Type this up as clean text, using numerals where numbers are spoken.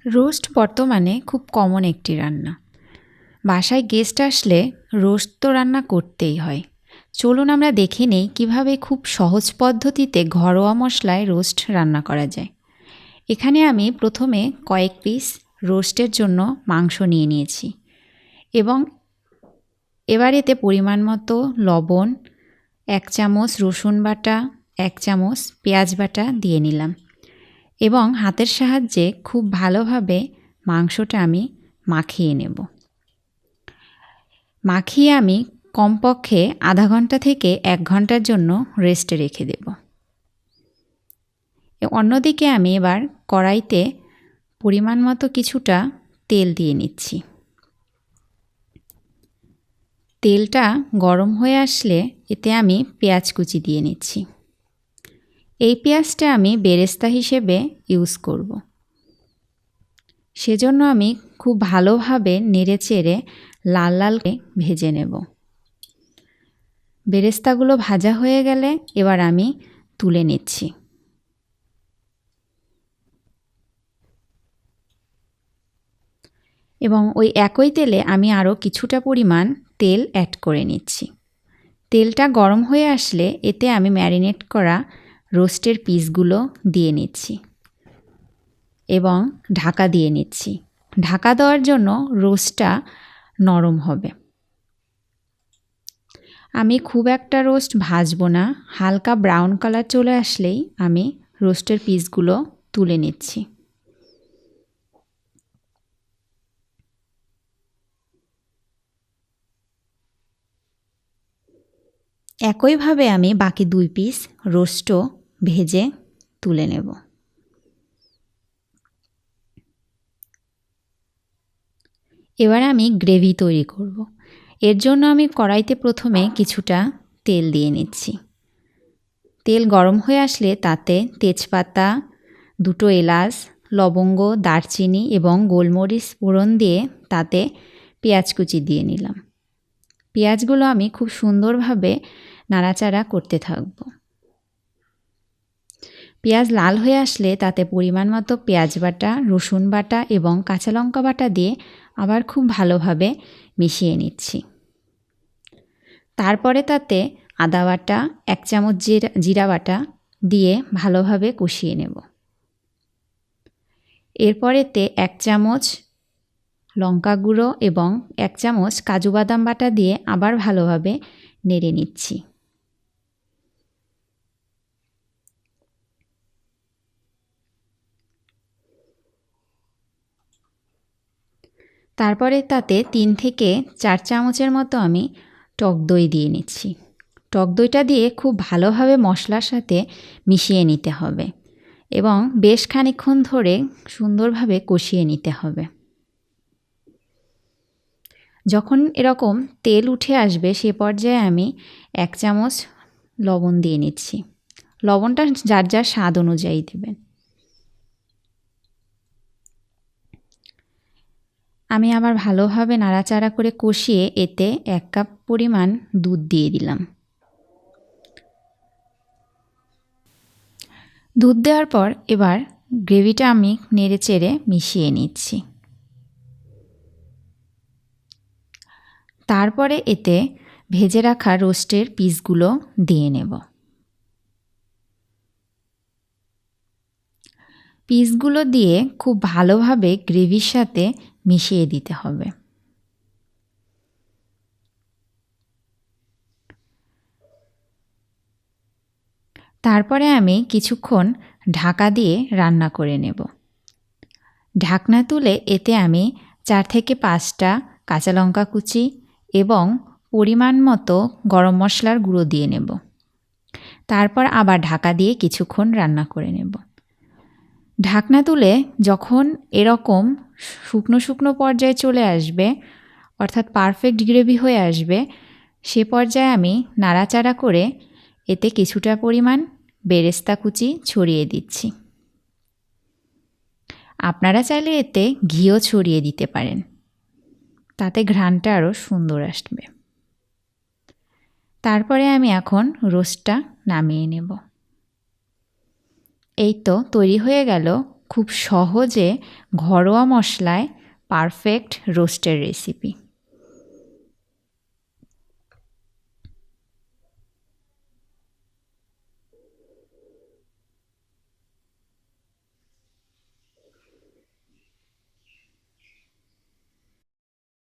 Roast বর্তমানে খুব common একটি রান্না। বাসায় গেস্ট আসলে রোস্ট তো রান্না করতেই হয়। চলুন আমরা দেখে নেই কীভাবে খুব সহজ পদ্ধতিতে ঘরোয়া মশলায় রোস্ট রান্না করা যায়। এখানে আমি প্রথমে কয়েক পিস রোস্টের জন্য মাংস নিয়ে নিয়েছি এবং এবার এতে পরিমাণ মতো লবণ, 1 চামচ রসুন বাটা, 1 চামচ পেঁয়াজ বাটা দিয়ে নিলাম এবং হাতের সাহায্যে খুব ভালোভাবে মাংসটা আমি মাখিয়ে নেব। মাখিয়ে আমি কমপক্ষে আধা ঘন্টা থেকে 1 ঘন্টার জন্য রেস্টে রেখে দেব। অন্যদিকে আমি এবার কড়াইতে পরিমাণ মতো কিছুটা তেল দিয়ে নিচ্ছি। তেলটা গরম হয়ে আসলে এতে আমি পেঁয়াজ কুচি দিয়ে নিচ্ছি। এই পেঁয়াজটা আমি বেরেস্তা হিসেবে ইউজ করব। সেজন্য আমি খুব ভালোভাবে নেড়েচেড়ে লাল লাল করে ভেজে নেব। বেরেস্তাগুলো ভাজা হয়ে গেলে এবার আমি তুলে নিচ্ছি। এবং ওই একই তেলে আমি আরও কিছুটা পরিমাণ তেল অ্যাড করে নিচ্ছি। তেলটা গরম হয়ে আসলে এতে আমি ম্যারিনেট করা রোস্টের পিসগুলো দিয়ে নিচ্ছি এবং ঢাকা দিয়ে নিচ্ছি। ঢাকা দেওয়ার জন্য রোস্টটা নরম হবে। আমি খুব একটা রোস্ট ভাজবো না, হালকা ব্রাউন কালার চলে আসলেই আমি রোস্টের পিসগুলো তুলে নিচ্ছি। একইভাবে আমি বাকি 2 পিস রোস্টও ভেজে তুলে নেব। এবার আমি গ্রেভি তৈরি করব। এর জন্য আমি কড়াইতে প্রথমে কিছুটা তেল দিয়ে নিচ্ছি। তেল গরম হয়ে আসলে তাতে তেজপাতা, 2টো এলাচ, লবঙ্গ, দারচিনি এবং গোলমরিচ ফোড়ন দিয়ে তাতে পেঁয়াজ কুচি দিয়ে নিলাম। পেঁয়াজগুলো আমি খুব সুন্দরভাবে নাড়াচাড়া করতে থাকব। পেঁয়াজ লাল হয়ে আসলে তাতে পরিমাণ মতো পেঁয়াজ বাটা, রসুন বাটা এবং কাঁচা লঙ্কা বাটা দিয়ে আবার খুব ভালোভাবে মিশিয়ে নিচ্ছি। তারপরে তাতে আদা বাটা, 1 চামচ জিরা বাটা দিয়ে ভালোভাবে কষিয়ে নেব। এরপরেতে 1 চামচ লঙ্কা গুঁড়ো এবং 1 চামচ কাজু বাদাম বাটা দিয়ে আবার ভালোভাবে নেড়ে নিচ্ছি। তারপরে তাতে 3 থেকে 4 চামচের মতো আমি টক দই দিয়ে নিচ্ছি। টক দইটা দিয়ে খুব ভালোভাবে মশলার সাথে মিশিয়ে নিতে হবে এবং বেশ খানিকক্ষণ ধরে সুন্দরভাবে কষিয়ে নিতে হবে। যখন এরকম তেল উঠে আসবে সে পর্যায়ে আমি 1 চামচ লবণ দিয়ে নিচ্ছি। লবণটা যার যার স্বাদ অনুযায়ী দেবেন। আমি আবার ভালোভাবে নাড়াচাড়া করে কষিয়ে এতে 1 কাপ পরিমাণ দুধ দিয়ে দিলাম। দুধ দেওয়ার পর এবার গ্রেভিটা আমি নেড়েচেড়ে মিশিয়ে নিচ্ছি। তারপরে এতে ভেজে রাখা রোস্টের পিসগুলো দিয়ে নেব। পিসগুলো দিয়ে খুব ভালোভাবে গ্রেভির সাথে মিশিয়ে দিতে হবে। তারপরে আমি কিছুক্ষণ ঢাকা দিয়ে রান্না করে নেব। ঢাকনা তুলে এতে আমি 4 থেকে 5টা কাঁচা লঙ্কা কুচি এবং পরিমাণ মতো গরম মশলার গুঁড়ো দিয়ে নেব। তারপর আবার ঢাকা দিয়ে কিছুক্ষণ রান্না করে নেব। ঢাকনা তুলে যখন এরকম শুকনো শুকনো পর্যায়ে চলে আসবে, অর্থাৎ পারফেক্ট গ্রেভি হয়ে আসবে, সে পর্যায়ে আমি নাড়াচাড়া করে এতে কিছুটা পরিমাণ বেরেস্তা কুচি ছড়িয়ে দিচ্ছি। আপনারা চাইলে এতে ঘিও ছড়িয়ে দিতে পারেন, তাতে ঘ্রাণটা আরও সুন্দর আসবে। তারপরে আমি এখন রোস্টটা নামিয়ে নেব। এই তো তৈরি হয়ে গেল খুব সহজে ঘরোয়া মশলায় পারফেক্ট রোস্টের রেসিপি।